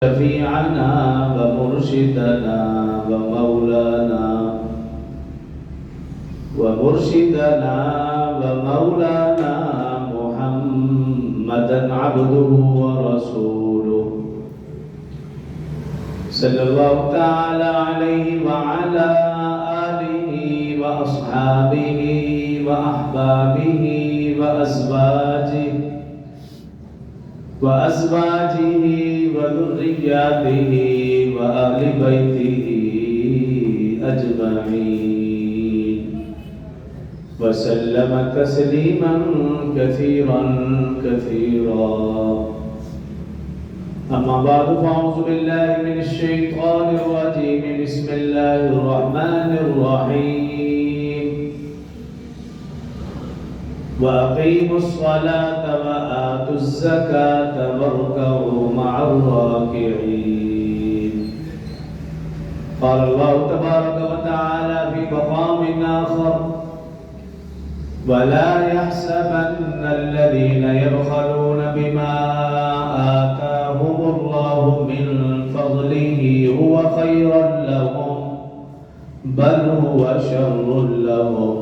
शफीअना व मुर्शिदना व मौलाना मुहम्मदन अब्दुहु व रसूलुहु सल्लल्लाहु तआला अलैहि व अला आलिहि व अस्हाबिहि व अहबाबिहि व अज़वाजिहि व ذُرِّيَّاتِهِ व अहलि बैतिहि अजमईन व सल्लम तस्लीमन कसीरन कसीरा। अम्मा बाद फ़अऊज़ु बिल्लाहि मिनश शैतानिर रजीम। बिस्मिल्लाहिर रहमानिर रहीम। व अक़ीमुस सलाता व आतुज़ ज़काता वरकऊ मअर राकिईन। क़ाल अल्लाहु तबारक व तआला फ़ी मक़ामिन आख़र वला यहसबन्न अल्लज़ीना यबख़लून बिमा आताहुमुल्लाहु मिन फ़ज़लिही हुवा ख़ैरन लहुम बल हुवा शर्रुन लहुम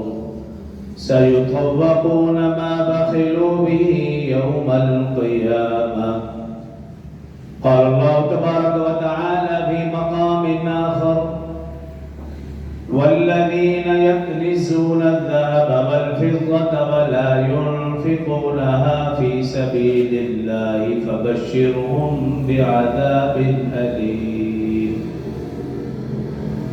सयुतव्वक़ून मा बख़िलू बिही यौमल क़ियामह। क़ाल अल्लाहु तबारक व तआला फ़ी मक़ामिन आख़र वल्लज़ीन यक्निज़ूना अज़्ज़हब वल-फ़िद्दता वला युनफ़िक़ूनहा फ़ी सबीलिल्लाहि फ़बश्शिरहुम बिअज़ाबिन अलीम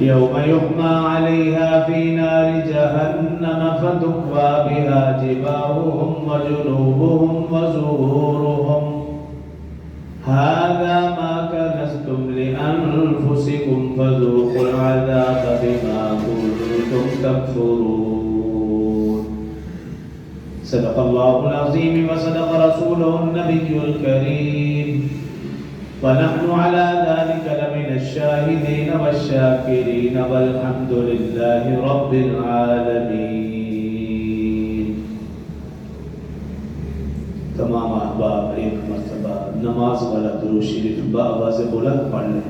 यौम युहमा अलैहा फ़ी नारि जहन्नम फ़तुक्वा बिहा जिबाहुहुम व जुनूबुहुम व ज़ुहूरुहुम हाज़ा मा कनज़्तुम लिअन्फ़ुसिकुम फ़ज़ूक़ुल अज़ाब बिमा कुन्तुम तकफ़ुरून। सदक़ल्लाहुल अज़ीम व सदक़ रसूलुहुन नबियुल करीम व नहनु अला ज़ालिका लमिनश शाहिदीन वश्शाकिरीन वल्हम्दुलिल्लाहि रब्बिल आलमीन। तमाम अहबाब एक मर्तबा नमाज वाला दुरूद शरीफ बाआवाज़ बुलंद पढ़ लें।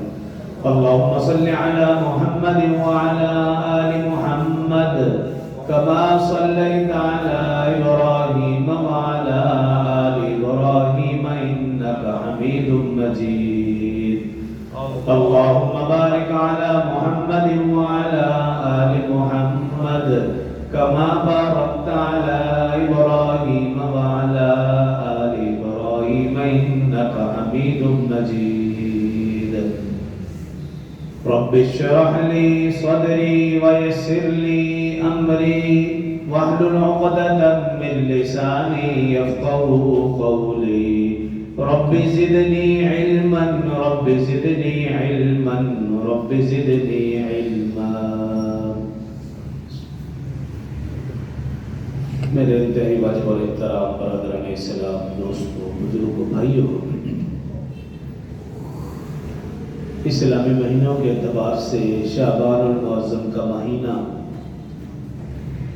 अल्लाहुम्मा सल्लि अला मुहम्मद व अला आलि मुहम्मद कमा सल्लैता अला इब्राहीम व अला आलि इब्राहीम इन्नका हमीदुम मजीद। अल्लाहुम्मा बारिक अला मुहम्मद व अला आलि मुहम्मद कमा बारकता अला इब्राहीम व अला आलि इब्राहीम इन्नका हमीदुम मजीद। रब्बि इश्रह ली सदरी व यस्सिर ली अमरी वहलुल उक़दतम मिन लिसानी यफ़क़हू क़ौली। Rabbi ज़िदनी इल्मन rabbi ज़िदनी इल्मन rabbi ज़िदनी इल्मा। मेरे इंतहाई वाजिब और एहतराम बरदरान इस्लाम, दोस्तों, बुजुर्गों, भाइयों, इस्लामी महीनों के एतबार से शाबानुल मुअज़्ज़म का महीना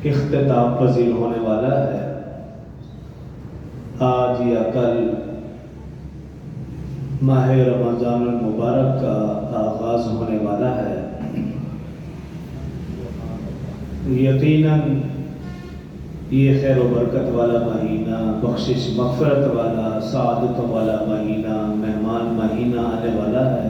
इख्तिताम पज़ीर होने वाला है। आज या कल माह रमज़ानुल मुबारक का आगाज़ होने वाला है। यकीनन ये खैर व बरकत वाला महीना, बख्शिश मग़फ़िरत वाला, सआदतों वाला महीना, मेहमान महीना आने वाला है।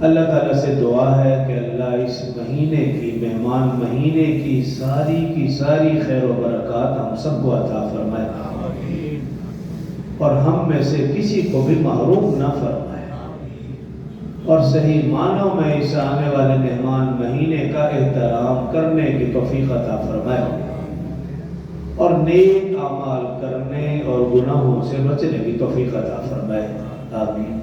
अल्लाह ताला से दुआ है कि अल्लाह इस महीने की, मेहमान महीने की सारी खैर व बरकत हम सबको अता फरमाए और हम में से किसी को भी महरूम ना फरमाए और सही मानों में इस आने वाले मेहमान महीने का एहतराम करने की तौफीक अता फरमाए और नेक अमाल करने और गुनाहों से बचने की तौफीक अता फरमाए। आमीन।